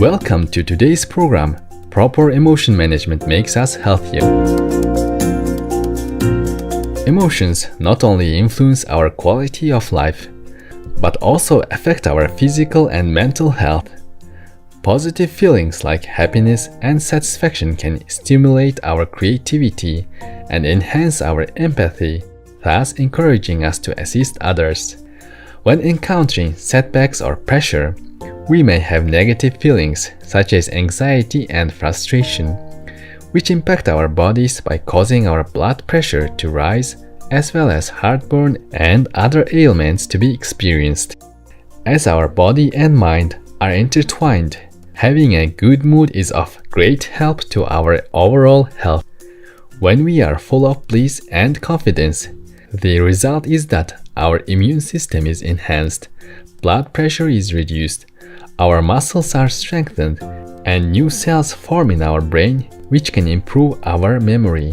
Welcome to today's program. Proper emotion management makes us healthier. Emotions not only influence our quality of life, but also affect our physical and mental health. Positive feelings like happiness and satisfaction can stimulate our creativity and enhance our empathy, thus encouraging us to assist others. When encountering setbacks or pressure, we may have negative feelings such as anxiety and frustration, which impact our bodies by causing our blood pressure to rise, as well as heartburn and other ailments to be experienced. As our body and mind are intertwined, having a good mood is of great help to our overall health. When we are full of bliss and confidence, the result is that our immune system is enhanced, blood pressure is reduced, our muscles are strengthened, and new cells form in our brain, which can improve our memory.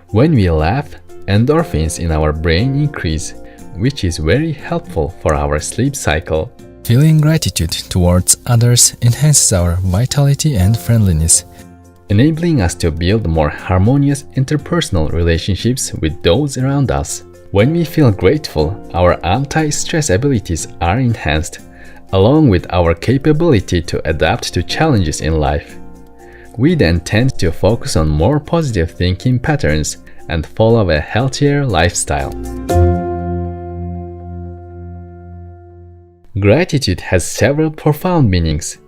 When we laugh, endorphins in our brain increase, which is very helpful for our sleep cycle. Feeling gratitude towards others enhances our vitality and friendliness, enabling us to build more harmonious interpersonal relationships with those around us. When we feel grateful, our anti-stress abilities are enhanced, along with our capability to adapt to challenges in life. We then tend to focus on more positive thinking patterns and follow a healthier lifestyle. Gratitude has several profound meanings.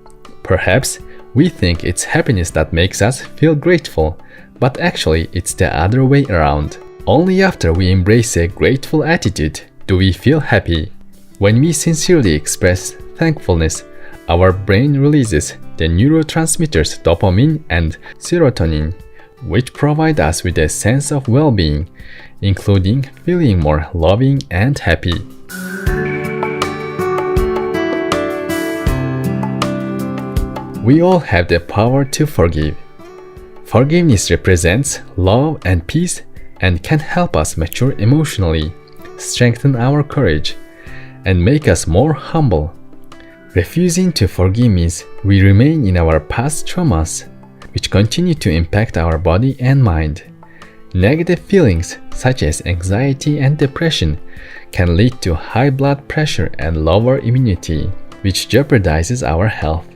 Perhaps we think it's happiness that makes us feel grateful, but actually it's the other way around. Only after we embrace a grateful attitude do we feel happy. When we sincerely express thankfulness, our brain releases the neurotransmitters dopamine and serotonin, which provide us with a sense of well-being, including feeling more loving and happy. We all have the power to forgive. Forgiveness represents love and peace and can help us mature emotionally, strengthen our courage, and make us more humble. Refusing to forgive means we remain in our past traumas, which continue to impact our body and mind. Negative feelings such as anxiety and depression can lead to high blood pressure and lower immunity, which jeopardizes our health.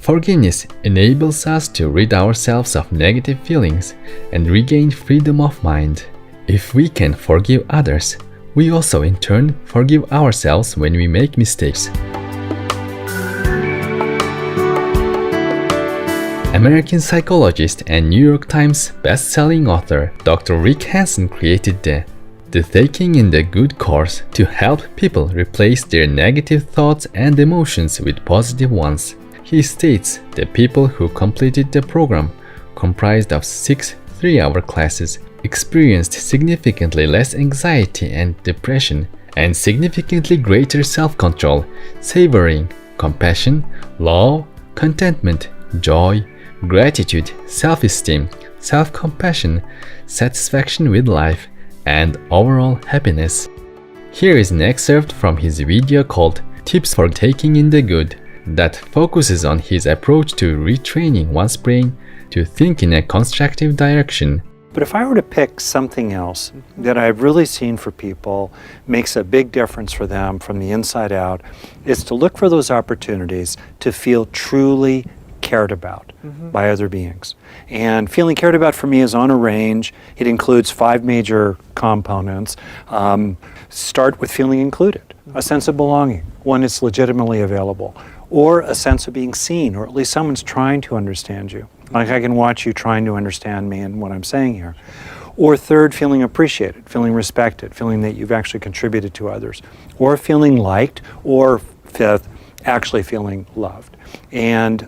Forgiveness enables us to rid ourselves of negative feelings and regain freedom of mind. If we can forgive others, we also in turn forgive ourselves when we make mistakes. American psychologist and New York Times best-selling author Dr. Rick Hanson created the Taking in the Good course to help people replace their negative thoughts and emotions with positive ones. He states the people who completed the program, comprised of 6 3-hour classes, experienced significantly less anxiety and depression and significantly greater self-control, savoring, compassion, love, contentment, joy, gratitude, self-esteem, self-compassion, satisfaction with life, and overall happiness. Here is an excerpt from his video called Tips for Taking in the Good that focuses on his approach to retraining one's brain to think in a constructive direction. But if I were to pick something else that I've really seen for people makes a big difference for them from the inside out, is to look for those opportunities to feel truly cared about by other beings. And feeling cared about for me is on a range. It includes 5 major components. Start with feeling included, a sense of belonging, one that's legitimately available, or a sense of being seen, or at least someone's trying to understand you. Like I can watch you trying to understand me and what I'm saying here. Or third, feeling appreciated, feeling respected, feeling that you've actually contributed to others. Or feeling liked, or fifth, actually feeling loved. And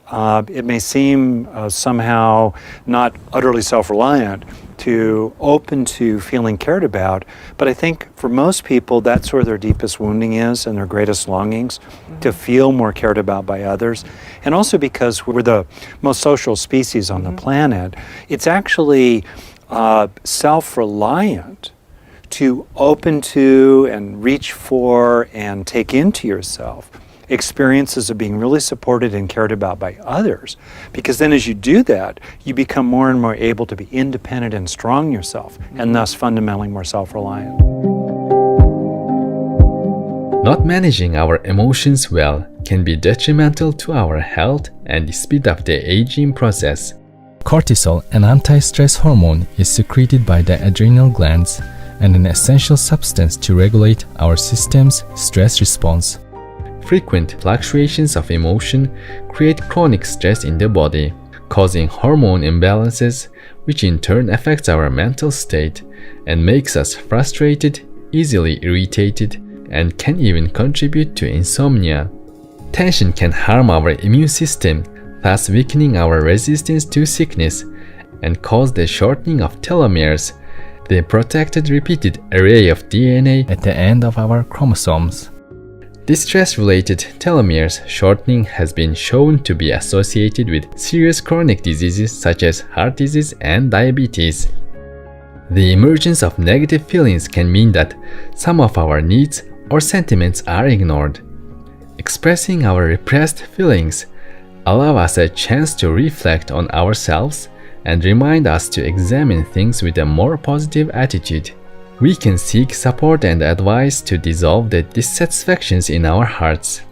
it may seem somehow not utterly self-reliant to open to feeling cared about, but I think for most people that's where their deepest wounding is and their greatest longings, to feel more cared about by others. And also because we're the most social species on the planet, it's actually self-reliant to open to and reach for and take into yourself experiences of being really supported and cared about by others. Because then as you do that, you become more and more able to be independent and strong yourself, and thus fundamentally more self-reliant. Not managing our emotions well can be detrimental to our health and speed up the aging process. Cortisol, an anti-stress hormone, is secreted by the adrenal glands and an essential substance to regulate our system's stress response. Frequent fluctuations of emotion create chronic stress in the body, causing hormone imbalances, which in turn affects our mental state and makes us frustrated, easily irritated, and can even contribute to insomnia. Tension can harm our immune system, thus weakening our resistance to sickness and cause the shortening of telomeres, the protected repeated array of DNA at the end of our chromosomes. This stress-related telomeres shortening has been shown to be associated with serious chronic diseases such as heart disease and diabetes. The emergence of negative feelings can mean that some of our needs or sentiments are ignored. Expressing our repressed feelings allow us a chance to reflect on ourselves and remind us to examine things with a more positive attitude. We can seek support and advice to dissolve the dissatisfactions in our hearts.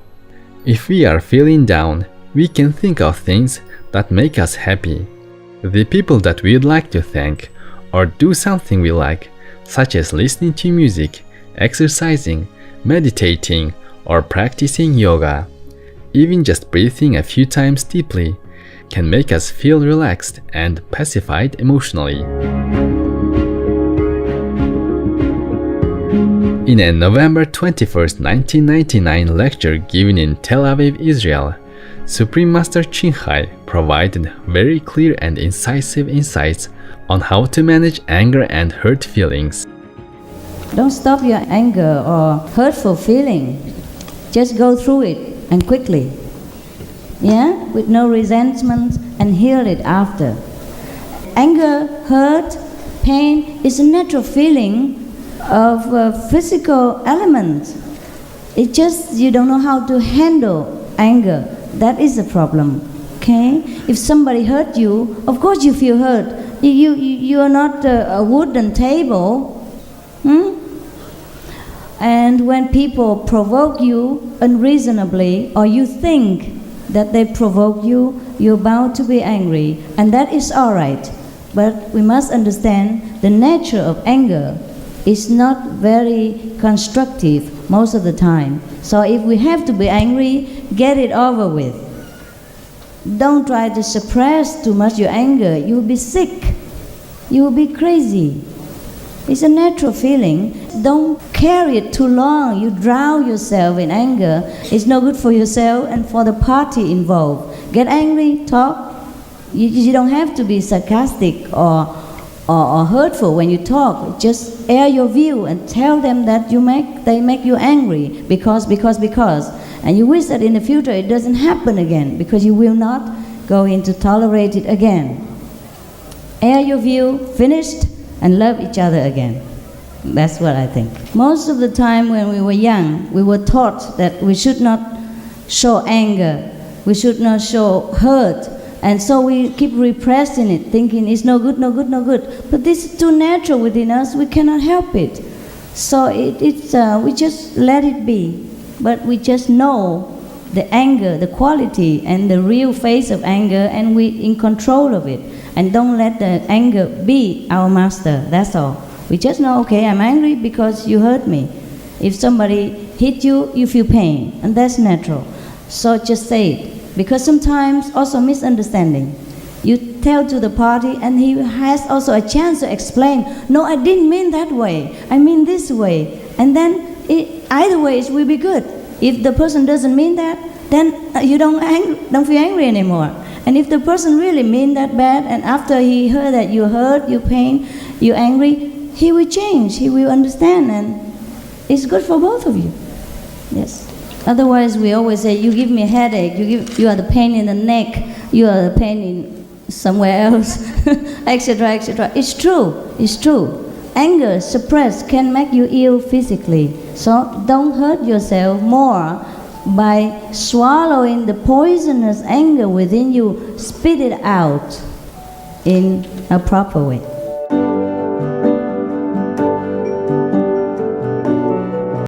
If we are feeling down, we can think of things that make us happy, the people that we'd like to thank, or do something we like, such as listening to music, exercising, meditating, or practicing yoga. Even just breathing a few times deeply can make us feel relaxed and pacified emotionally. In a November 21, 1999 lecture given in Tel Aviv, Israel, Supreme Master Ching Hai provided very clear and incisive insights on how to manage anger and hurt feelings. Don't stop your anger or hurtful feeling. Just go through it and quickly. With no resentment, and heal it after. Anger, hurt, pain is a natural feeling of a physical element. It's just you don't know how to handle anger. That is the problem. Okay? If somebody hurt you, of course you feel hurt. You are not a wooden table. And when people provoke you unreasonably, or you think that they provoke you, you're bound to be angry, and that is all right. But we must understand the nature of anger is not very constructive most of the time. So if we have to be angry, get it over with. Don't try to suppress too much your anger. You will be sick. You will be crazy. It's a natural feeling. Don't carry it too long. You drown yourself in anger. It's no good for yourself and for the party involved. Get angry, talk. You don't have to be sarcastic or hurtful when you talk. Just air your view and tell them that they make you angry because. And you wish that in the future it doesn't happen again, because you will not go into tolerate it again. Air your view, finished, and love each other again. That's what I think. Most of the time when we were young, we were taught that we should not show anger, we should not show hurt, and so we keep repressing it, thinking it's no good. But this is too natural within us, we cannot help it. So we just let it be. But we just know the anger, the quality, and the real face of anger, and we're in control of it. And don't let the anger be our master, that's all. We just know, okay, I'm angry because you hurt me. If somebody hit you, you feel pain, and that's natural. So just say it. Because sometimes also misunderstanding. You tell to the party and he has also a chance to explain, no, I didn't mean that way, I mean this way. And then either way it will be good. If the person doesn't mean that, then you don't feel angry anymore. And if the person really mean that bad, and after he heard that you hurt, you pain, you angry, he will change, he will understand, and it's good for both of you. Yes. Otherwise, we always say, you give me a headache, you are the pain in the neck, you are the pain in somewhere else, etc., etc. It's true. Anger suppressed can make you ill physically. So don't hurt yourself more by swallowing the poisonous anger within you, spit it out in a proper way.